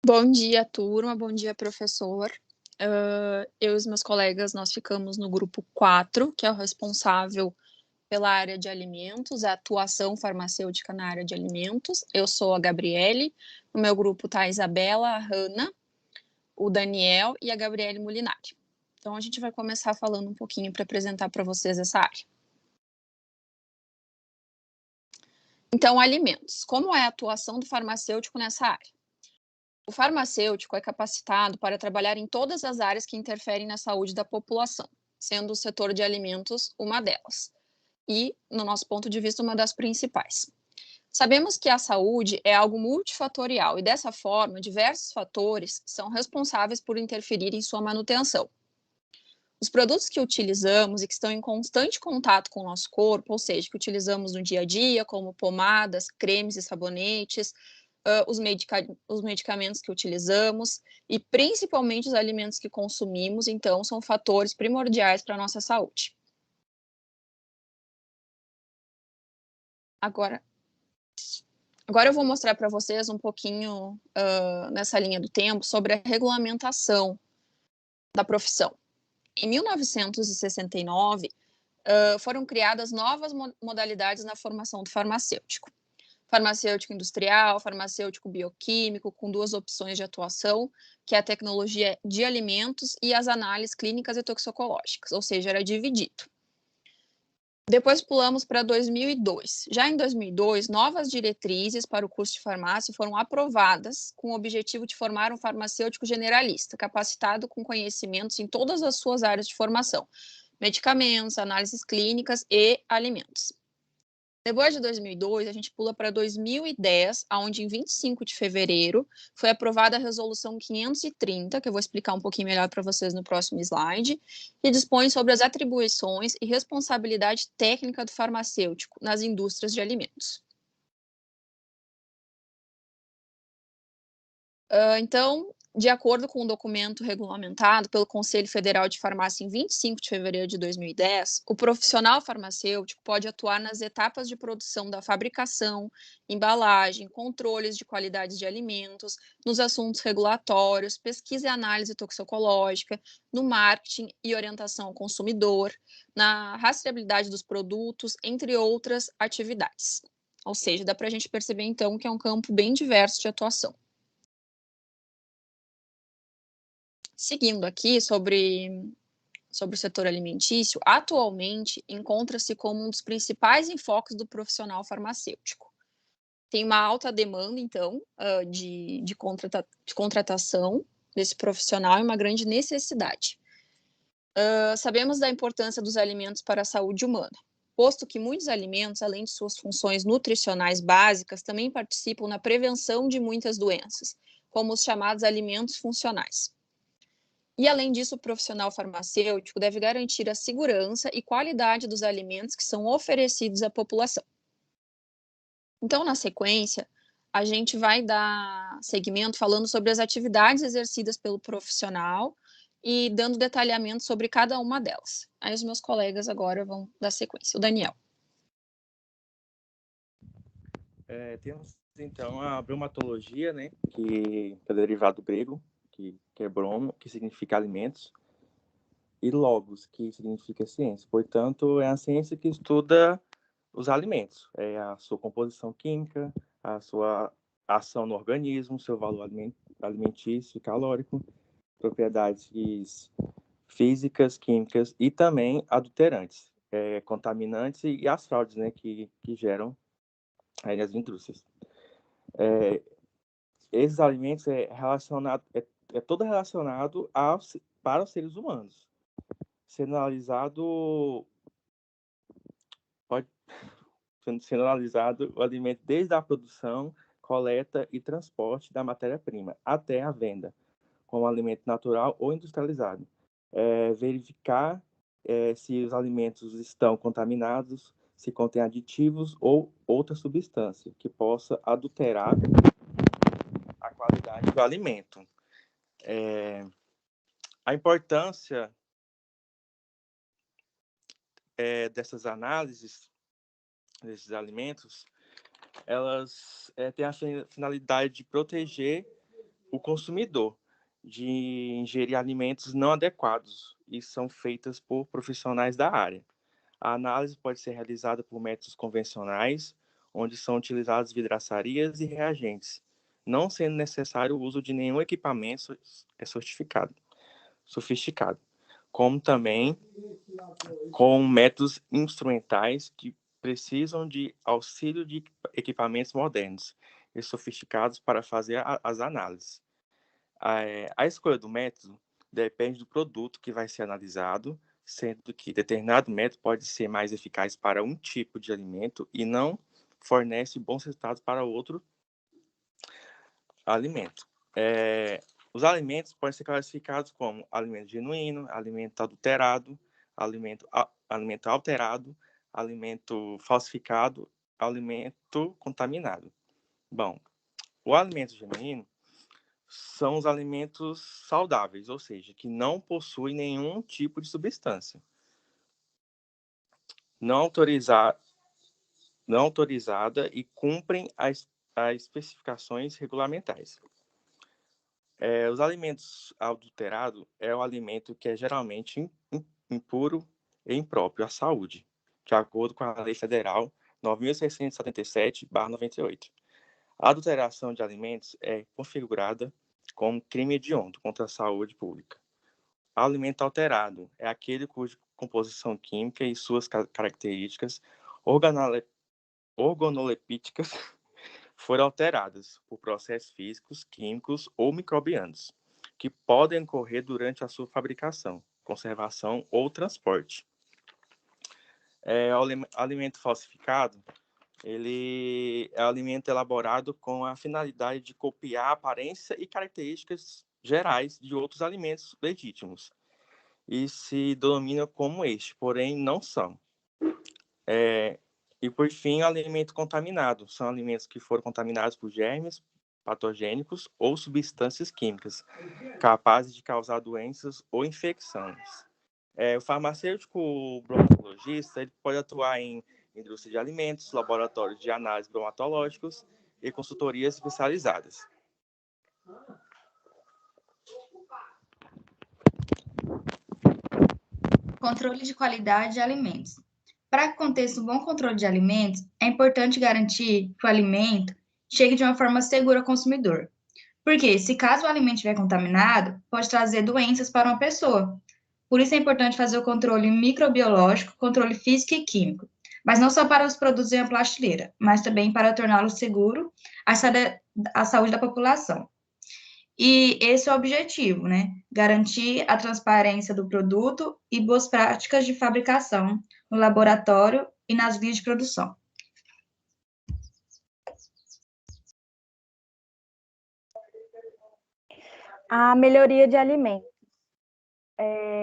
Bom dia, turma. Bom dia, professor. Eu e os meus colegas, nós ficamos no grupo 4, que é o responsável pela área de alimentos, a atuação farmacêutica na área de alimentos. Eu sou a Gabriele, no meu grupo está a Isabela, a Hanna, o Daniel e a Gabriele Molinari. Então, a gente vai começar falando um pouquinho para apresentar para vocês essa área. Então, alimentos. Como é a atuação do farmacêutico nessa área? O farmacêutico é capacitado para trabalhar em todas as áreas que interferem na saúde da população, sendo o setor de alimentos uma delas, e, no nosso ponto de vista, uma das principais. Sabemos que a saúde é algo multifatorial e, dessa forma, diversos fatores são responsáveis por interferir em sua manutenção. Os produtos que utilizamos e que estão em constante contato com o nosso corpo, ou seja, que utilizamos no dia a dia, como pomadas, cremes e sabonetes, os medicamentos que utilizamos e principalmente os alimentos que consumimos, então, são fatores primordiais para a nossa saúde. Agora, agora eu vou mostrar para vocês um pouquinho nessa linha do tempo sobre a regulamentação da profissão. Em 1969, foram criadas novas modalidades na formação do farmacêutico. Farmacêutico industrial, farmacêutico bioquímico, com duas opções de atuação, que é a tecnologia de alimentos e as análises clínicas e toxicológicas, ou seja, era dividido. Depois pulamos para 2002. Já em 2002, novas diretrizes para o curso de farmácia foram aprovadas com o objetivo de formar um farmacêutico generalista, capacitado com conhecimentos em todas as suas áreas de formação, medicamentos, análises clínicas e alimentos. Depois de 2002, a gente pula para 2010, onde em 25 de fevereiro foi aprovada a resolução 530, que eu vou explicar um pouquinho melhor para vocês no próximo slide, que dispõe sobre as atribuições e responsabilidade técnica do farmacêutico nas indústrias de alimentos. Então, de acordo com o documento regulamentado pelo Conselho Federal de Farmácia em 25 de fevereiro de 2010, o profissional farmacêutico pode atuar nas etapas de produção da fabricação, embalagem, controles de qualidade de alimentos, nos assuntos regulatórios, pesquisa e análise toxicológica, no marketing e orientação ao consumidor, na rastreabilidade dos produtos, entre outras atividades. Ou seja, dá para a gente perceber então que é um campo bem diverso de atuação. Seguindo aqui sobre o setor alimentício, atualmente encontra-se como um dos principais enfoques do profissional farmacêutico. Tem uma alta demanda, então, de contratação desse profissional e uma grande necessidade. Sabemos da importância dos alimentos para a saúde humana, posto que muitos alimentos, além de suas funções nutricionais básicas, também participam na prevenção de muitas doenças, como os chamados alimentos funcionais. E, além disso, o profissional farmacêutico deve garantir a segurança e qualidade dos alimentos que são oferecidos à população. Então, na sequência, a gente vai dar seguimento falando sobre as atividades exercidas pelo profissional e dando detalhamento sobre cada uma delas. Aí os meus colegas agora vão dar sequência. O Daniel. Temos então a bromatologia, né, que é derivado do grego, que é bromo, que significa alimentos, e logos, que significa ciência. Portanto, é a ciência que estuda os alimentos, a sua composição química, a sua ação no organismo, seu valor alimentício e calórico, propriedades físicas, químicas e também adulterantes, contaminantes e as fraudes, né, que geram aí nas indústrias. Esses alimentos é todo relacionado para os seres humanos. Sendo analisado, pode, sendo analisado o alimento desde a produção, coleta e transporte da matéria-prima até a venda, como alimento natural ou industrializado. Verificar se os alimentos estão contaminados, se contém aditivos ou outra substância que possa adulterar a qualidade do alimento. A importância dessas análises desses alimentos, elas têm a finalidade de proteger o consumidor de ingerir alimentos não adequados e são feitas por profissionais da área. A análise pode ser realizada por métodos convencionais, onde são utilizadas vidraçarias e reagentes, não sendo necessário o uso de nenhum equipamento sofisticado, como também com métodos instrumentais que precisam de auxílio de equipamentos modernos e sofisticados para fazer as análises. A escolha do método depende do produto que vai ser analisado, sendo que determinado método pode ser mais eficaz para um tipo de alimento e não fornece bons resultados para outro alimento. Os alimentos podem ser classificados como alimento genuíno, alimento adulterado, alimento alterado, alimento falsificado, alimento contaminado. Bom, o alimento genuíno são os alimentos saudáveis, ou seja, que não possuem nenhum tipo de substância não autorizada e cumprem as especificações regulamentares. Os alimentos adulterados é o alimento que é geralmente impuro e impróprio à saúde, de acordo com a Lei Federal 9.677/98. A adulteração de alimentos é configurada como crime hediondo contra a saúde pública. O alimento alterado é aquele cuja composição química e suas características organoleptíticas foram alteradas por processos físicos, químicos ou microbianos, que podem ocorrer durante a sua fabricação, conservação ou transporte. O alimento falsificado, ele é um alimento elaborado com a finalidade de copiar a aparência e características gerais de outros alimentos legítimos e se denomina como este, porém não são. E por fim, o alimento contaminado. São alimentos que foram contaminados por germes patogênicos ou substâncias químicas capazes de causar doenças ou infecções. O farmacêutico bromatologista ele pode atuar em indústria de alimentos, laboratórios de análise bromatológicos e consultorias especializadas. Controle de qualidade de alimentos. Para que aconteça um bom controle de alimentos, é importante garantir que o alimento chegue de uma forma segura ao consumidor. Porque, se caso o alimento estiver contaminado, pode trazer doenças para uma pessoa. Por isso é importante fazer o controle microbiológico, controle físico e químico. Mas não só para os produtos em uma prateleira, mas também para torná-lo seguro à saúde da população. E esse é o objetivo, né? Garantir a transparência do produto e boas práticas de fabricação no laboratório e nas linhas de produção. A melhoria de alimentos.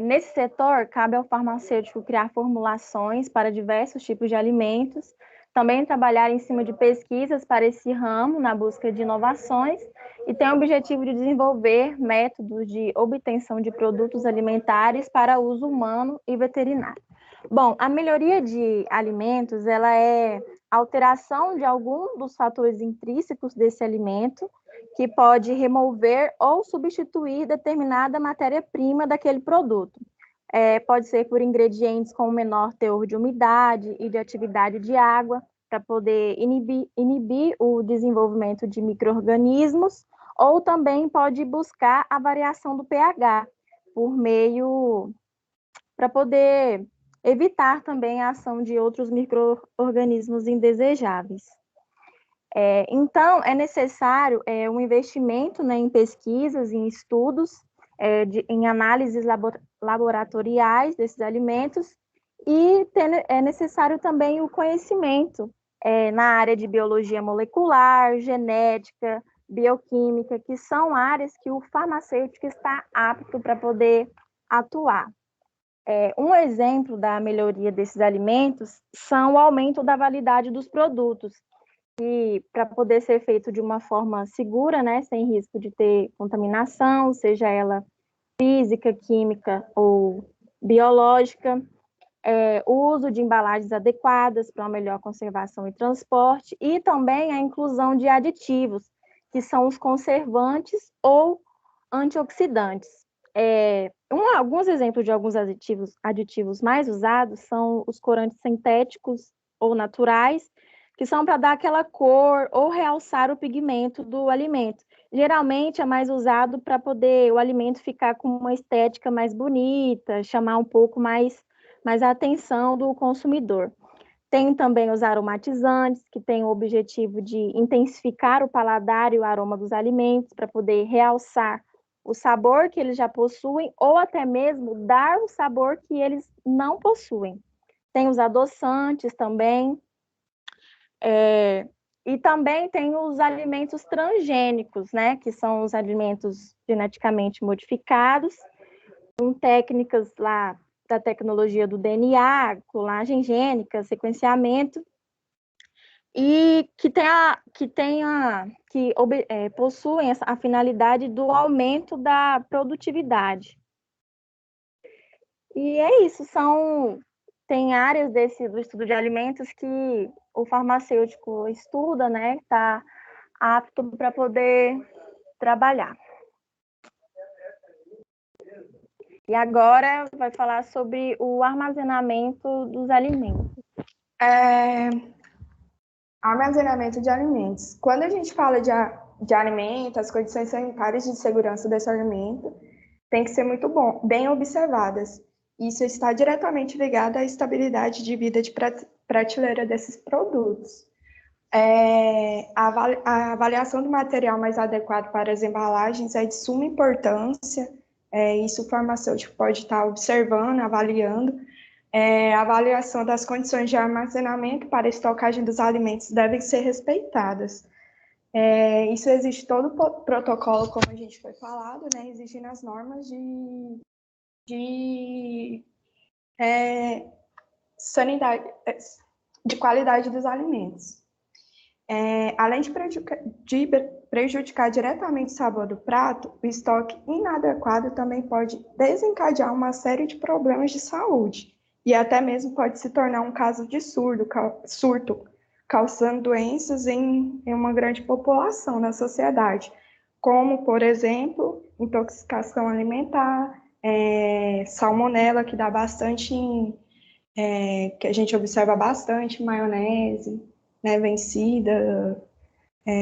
Nesse setor, cabe ao farmacêutico criar formulações para diversos tipos de alimentos, também trabalhar em cima de pesquisas para esse ramo, na busca de inovações, e tem o objetivo de desenvolver métodos de obtenção de produtos alimentares para uso humano e veterinário. Bom, a melhoria de alimentos, ela é a alteração de algum dos fatores intrínsecos desse alimento, que pode remover ou substituir determinada matéria-prima daquele produto. Pode ser por ingredientes com menor teor de umidade e de atividade de água, para poder inibir o desenvolvimento de micro-organismos, ou também pode buscar a variação do pH, para poder evitar também a ação de outros micro-organismos indesejáveis. Então, é necessário um investimento, né, em pesquisas, em estudos, em análises laboratoriais desses alimentos, e é necessário também o conhecimento na área de biologia molecular, genética, bioquímica, que são áreas que o farmacêutico está apto para poder atuar. Um exemplo da melhoria desses alimentos são o aumento da validade dos produtos, e para poder ser feito de uma forma segura, né, sem risco de ter contaminação, seja ela física, química ou biológica, o uso de embalagens adequadas para uma melhor conservação e transporte, e também a inclusão de aditivos, que são os conservantes ou antioxidantes. Alguns exemplos de alguns aditivos mais usados são os corantes sintéticos ou naturais, que são para dar aquela cor ou realçar o pigmento do alimento. Geralmente é mais usado para poder o alimento ficar com uma estética mais bonita, chamar um pouco mais a atenção do consumidor. Tem também os aromatizantes, que têm o objetivo de intensificar o paladar e o aroma dos alimentos, para poder realçar o sabor que eles já possuem, ou até mesmo dar o sabor que eles não possuem. Tem os adoçantes também, e também tem os alimentos transgênicos, né, que são os alimentos geneticamente modificados, com técnicas lá da tecnologia do DNA, colagem gênica, sequenciamento, e que possuem a finalidade do aumento da produtividade. E é isso, tem áreas do estudo de alimentos que o farmacêutico estuda, né, está apto para poder trabalhar. E agora vai falar sobre o armazenamento dos alimentos. Armazenamento de alimentos. Quando a gente fala de alimento, as condições sanitárias de segurança desse alimento têm que ser muito bem observadas. Isso está diretamente ligado à estabilidade de vida de prateleira desses produtos. A avaliação do material mais adequado para as embalagens é de suma importância. Isso o farmacêutico pode estar observando, avaliando. A avaliação das condições de armazenamento para a estocagem dos alimentos devem ser respeitadas. Isso existe todo o protocolo, como a gente foi falado, né, exigindo as normas de sanidade, de qualidade dos alimentos. Além de prejudicar diretamente o sabor do prato, o estoque inadequado também pode desencadear uma série de problemas de saúde e até mesmo pode se tornar um caso de surto, causando doenças em uma grande população na sociedade, como, por exemplo, intoxicação alimentar, salmonela, que dá bastante, que a gente observa bastante, maionese, né, vencida,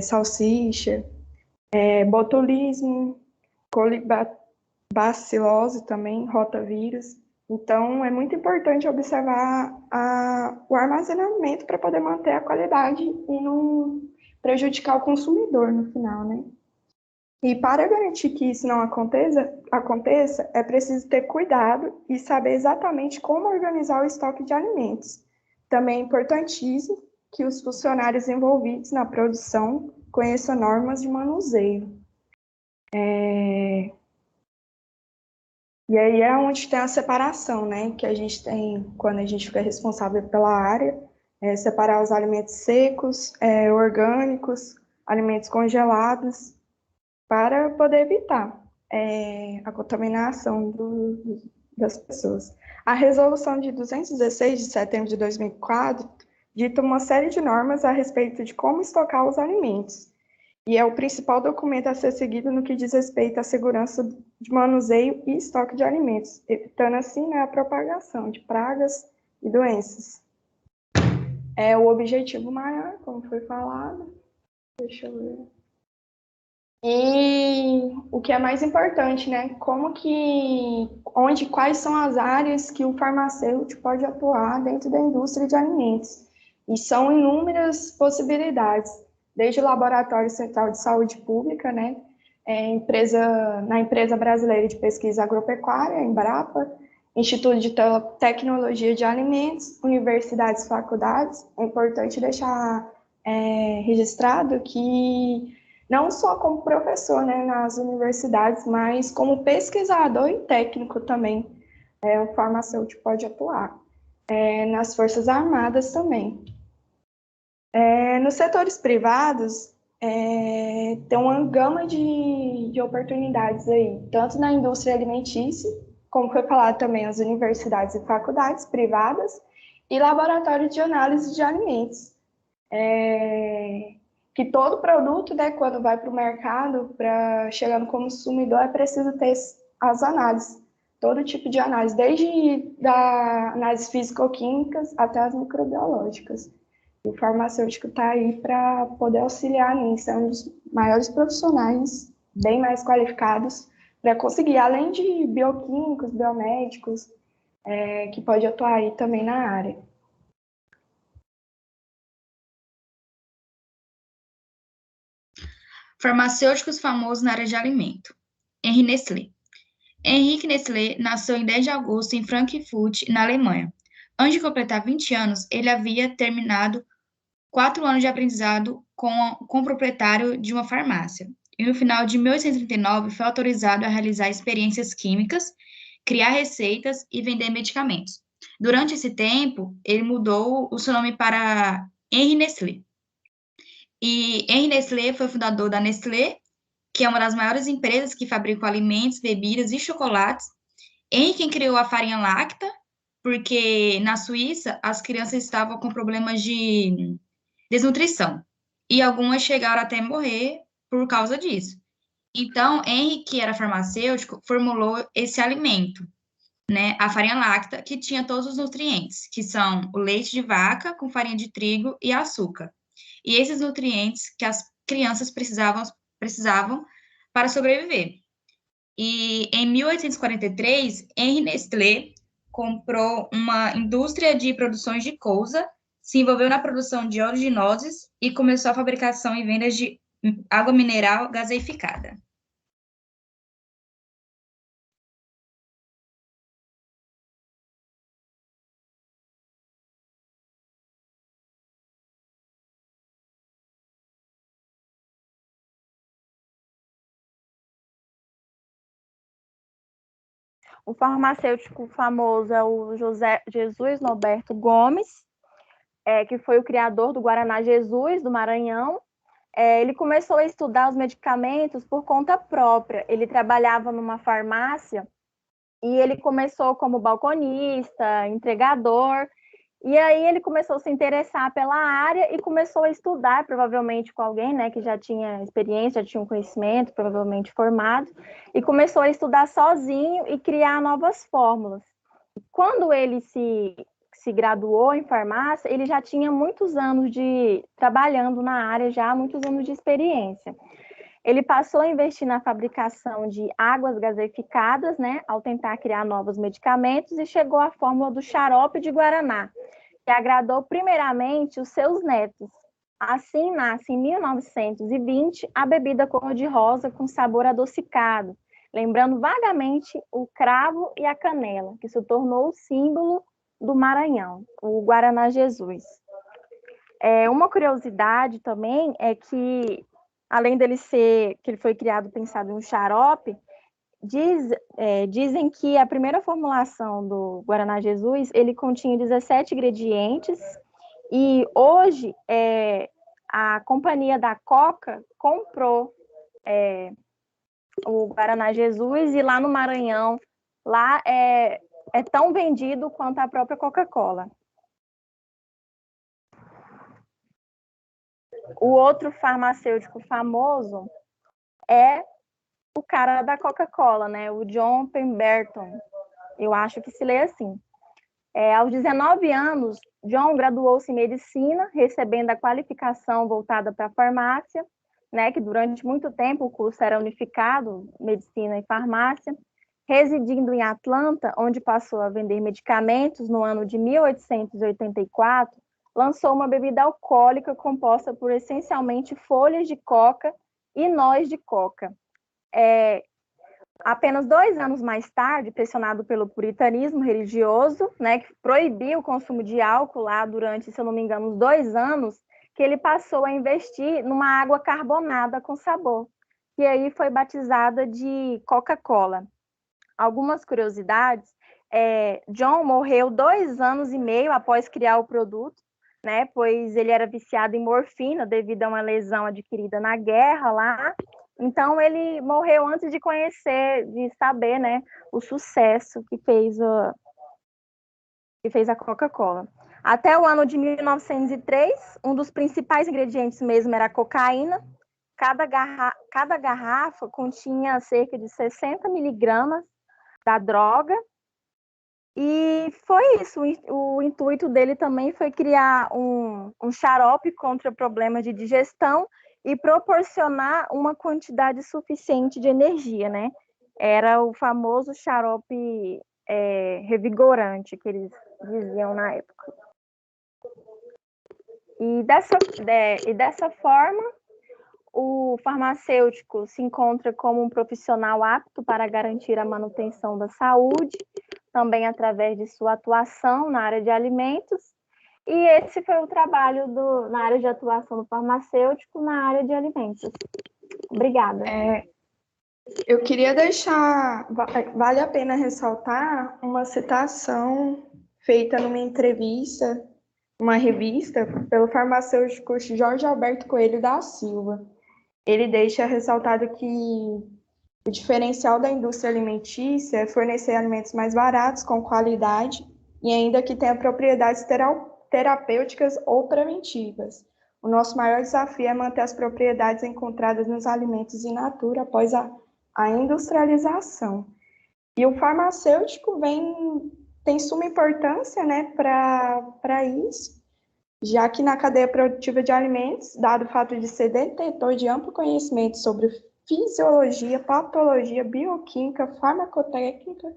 salsicha, botulismo, colibacilose também, rotavírus. Então, é muito importante observar o armazenamento para poder manter a qualidade e não prejudicar o consumidor no final, né? E para garantir que isso não aconteça, é preciso ter cuidado e saber exatamente como organizar o estoque de alimentos. Também é importantíssimo que os funcionários envolvidos na produção conheçam normas de manuseio. E aí é onde tem a separação, né, que a gente tem quando a gente fica responsável pela área, separar os alimentos secos, orgânicos, alimentos congelados, para poder evitar a contaminação das pessoas. A resolução de 216 de setembro de 2004 dita uma série de normas a respeito de como estocar os alimentos, e é o principal documento a ser seguido no que diz respeito à segurança de manuseio e estoque de alimentos, evitando assim, né, a propagação de pragas e doenças. O objetivo maior, como foi falado, deixa eu ver. E o que é mais importante, né, quais são as áreas que o farmacêutico pode atuar dentro da indústria de alimentos. E são inúmeras possibilidades, desde o Laboratório Central de Saúde Pública, né, na Empresa Brasileira de Pesquisa Agropecuária, Embrapa, Instituto de Tecnologia de Alimentos, universidades e faculdades. É importante deixar registrado que não só como professor, né, nas universidades, mas como pesquisador e técnico também, o farmacêutico pode atuar. Nas Forças Armadas também. Nos setores privados, tem uma gama de oportunidades aí, tanto na indústria alimentícia, como foi falado também, as universidades e faculdades privadas, e laboratórios de análise de alimentos. que todo produto, né, quando vai para o mercado, para chegar no consumidor, é preciso ter as análises, todo tipo de análise, desde da análise físico-químicas até as microbiológicas. E o farmacêutico está aí para poder auxiliar nisso, é um dos maiores profissionais, bem mais qualificados, para conseguir, além de bioquímicos, biomédicos, que pode atuar aí também na área. Farmacêuticos famosos na área de alimento. Henri Nestlé. Henrique Nestlé nasceu em 10 de agosto em Frankfurt, na Alemanha. Antes de completar 20 anos, ele havia terminado 4 anos de aprendizado com o proprietário de uma farmácia. E no final de 1839 foi autorizado a realizar experiências químicas, criar receitas e vender medicamentos. Durante esse tempo, ele mudou o seu nome para Henri Nestlé. E Henri Nestlé foi fundador da Nestlé, que é uma das maiores empresas que fabricam alimentos, bebidas e chocolates. Henri quem criou a farinha láctea, porque na Suíça as crianças estavam com problemas de desnutrição. E algumas chegaram até morrer por causa disso. Então, Henri, que era farmacêutico, formulou esse alimento, né, a farinha láctea, que tinha todos os nutrientes, que são o leite de vaca com farinha de trigo e açúcar. E esses nutrientes que as crianças precisavam para sobreviver. E em 1843, Henri Nestlé comprou uma indústria de produções de couza, se envolveu na produção de oleaginosas e começou a fabricação e vendas de água mineral gaseificada. O farmacêutico famoso é o José Jesus Norberto Gomes, que foi o criador do Guaraná Jesus, do Maranhão. Ele começou a estudar os medicamentos por conta própria. Ele trabalhava numa farmácia e ele começou como balconista, entregador, e aí ele começou a se interessar pela área e começou a estudar, provavelmente com alguém, né, que já tinha experiência, já tinha um conhecimento, provavelmente formado, e começou a estudar sozinho e criar novas fórmulas. Quando ele se graduou em farmácia, ele já tinha muitos anos trabalhando na área, já muitos anos de experiência. Ele passou a investir na fabricação de águas gaseificadas, né, ao tentar criar novos medicamentos, e chegou à fórmula do xarope de guaraná, que agradou primeiramente os seus netos. Assim nasce, em 1920, a bebida cor-de-rosa com sabor adocicado, lembrando vagamente o cravo e a canela, que se tornou o símbolo do Maranhão, o Guaraná Jesus. Uma curiosidade também é que, além dele que ele foi criado pensado em um xarope, dizem que a primeira formulação do Guaraná Jesus, ele continha 17 ingredientes, e hoje a companhia da Coca comprou o Guaraná Jesus, e lá no Maranhão, lá é tão vendido quanto a própria Coca-Cola. O outro farmacêutico famoso é o cara da Coca-Cola, né? O John Pemberton. Eu acho que se lê assim. Aos 19 anos, John graduou-se em medicina, recebendo a qualificação voltada para a farmácia, né? Que durante muito tempo o curso era unificado, medicina e farmácia. Residindo em Atlanta, onde passou a vender medicamentos, no ano de 1884, lançou uma bebida alcoólica composta por essencialmente folhas de coca e noz de coca. Apenas 2 anos mais tarde, pressionado pelo puritanismo religioso, né, que proibiu o consumo de álcool lá durante, se eu não me engano, uns 2 anos, que ele passou a investir numa água carbonada com sabor, que aí foi batizada de Coca-Cola. Algumas curiosidades: John morreu 2 anos e meio após criar o produto, né, pois ele era viciado em morfina devido a uma lesão adquirida na guerra lá. Então ele morreu antes de conhecer, de saber, né, o sucesso que fez a Coca-Cola. Até o ano de 1903, um dos principais ingredientes mesmo era a cocaína. Cada garrafa continha cerca de 60 miligramas da droga. E foi isso. O intuito dele também foi criar um xarope contra problemas de digestão e proporcionar uma quantidade suficiente de energia, né? Era o famoso xarope revigorante, que eles diziam na época. E dessa forma, o farmacêutico se encontra como um profissional apto para garantir a manutenção da saúde, também através de sua atuação na área de alimentos. E esse foi o trabalho na área de atuação do farmacêutico na área de alimentos. Obrigada. Eu queria vale a pena ressaltar uma citação feita numa entrevista, uma revista, pelo farmacêutico Jorge Alberto Coelho da Silva. Ele deixa ressaltado que o diferencial da indústria alimentícia é fornecer alimentos mais baratos, com qualidade, e ainda que tenha propriedades terapêuticas ou preventivas. O nosso maior desafio é manter as propriedades encontradas nos alimentos in natura após a industrialização. E o farmacêutico tem suma importância, né, para isso, já que na cadeia produtiva de alimentos, dado o fato de ser detentor de amplo conhecimento sobre fisiologia, patologia, bioquímica, farmacotécnica,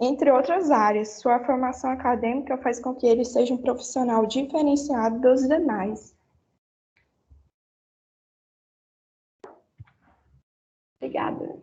entre outras áreas, sua formação acadêmica faz com que ele seja um profissional diferenciado dos demais. Obrigada.